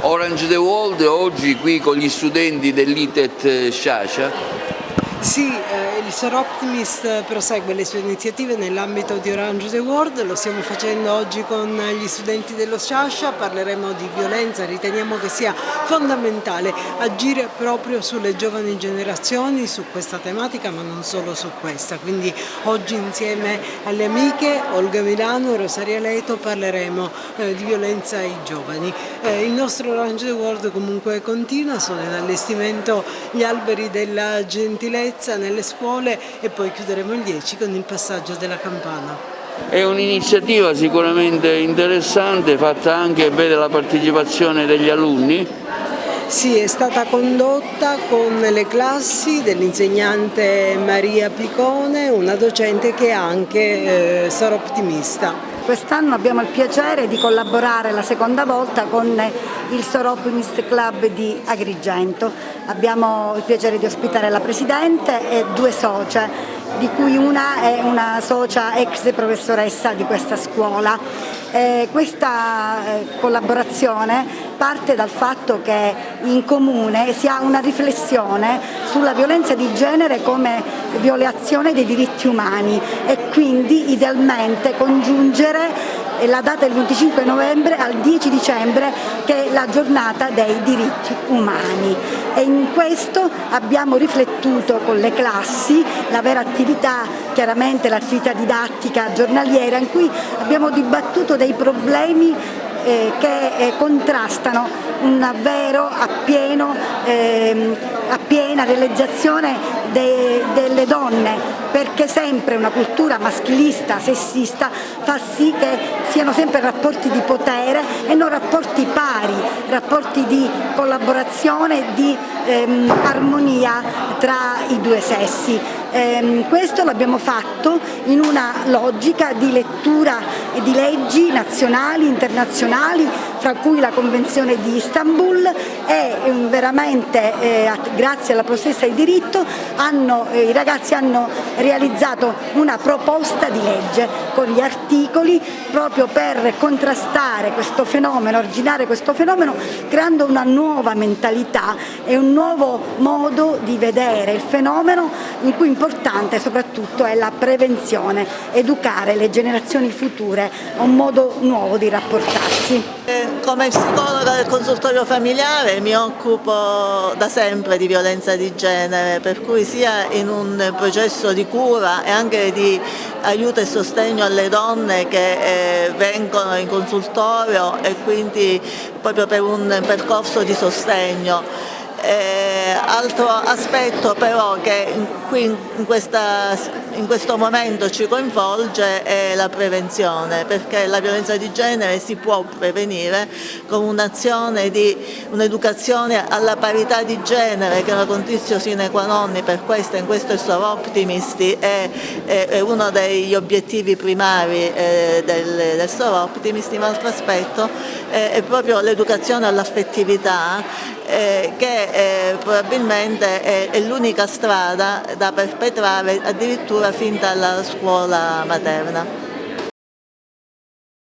Orange the World oggi qui con gli studenti dell'ITET Sciascia. Sì, il Sor Optimist prosegue le sue iniziative nell'ambito di Orange the World, lo stiamo facendo oggi con gli studenti dello Sciascia, parleremo di violenza, riteniamo che sia fondamentale agire proprio sulle giovani generazioni, su questa tematica ma non solo su questa, quindi oggi insieme alle amiche Olga Milano e Rosaria Leto parleremo di violenza ai giovani. Il nostro Orange the World comunque continua, sono in allestimento gli alberi della gentilezza nelle scuole e poi chiuderemo il 10 con il passaggio della campana. È un'iniziativa sicuramente interessante, fatta anche vede la partecipazione degli alunni. Sì, è stata condotta con le classi dell'insegnante Maria Picone, una docente che è anche Sor Optimista. Quest'anno abbiamo il piacere di collaborare la seconda volta con il Sor Optimist Club di Agrigento. Abbiamo il piacere di ospitare la Presidente e due socie, di cui una è una socia ex professoressa di questa scuola. Questa collaborazione parte dal fatto che in comune si ha una riflessione sulla violenza di genere come violazione dei diritti umani e quindi idealmente congiungere la data del 25 novembre al 10 dicembre che è la giornata dei diritti umani e in questo abbiamo riflettuto con le classi la vera attività, chiaramente l'attività didattica giornaliera in cui abbiamo dibattuto dei problemi che contrastano una vera appiena realizzazione delle donne, perché sempre una cultura maschilista, sessista fa sì che siano sempre rapporti di potere e non rapporti pari, rapporti di collaborazione, di armonia tra i due sessi. Questo l'abbiamo fatto in una logica di lettura di leggi nazionali, internazionali, fra cui la Convenzione di Istanbul e veramente grazie alla professoressa di diritto i ragazzi hanno realizzato una proposta di legge con gli articoli proprio per contrastare questo fenomeno, arginare questo fenomeno, creando una nuova mentalità e un nuovo modo di vedere il fenomeno in cui importante soprattutto è la prevenzione, educare le generazioni future a un modo nuovo di rapportarsi. Come psicologa del consultorio familiare mi occupo da sempre di violenza di genere, per cui sia in un processo di cura e anche di aiuto e sostegno alle donne che vengono in consultorio e quindi proprio per un percorso di sostegno. Altro aspetto però che qui in questo momento ci coinvolge è la prevenzione, perché la violenza di genere si può prevenire con un'azione di un'educazione alla parità di genere che è una conditio sine qua non per questo, in questo il Sor Optimist è uno degli obiettivi primari del Sor Optimist. Un altro aspetto è proprio l'educazione all'affettività che probabilmente è l'unica strada da perpetrare addirittura fin dalla scuola materna.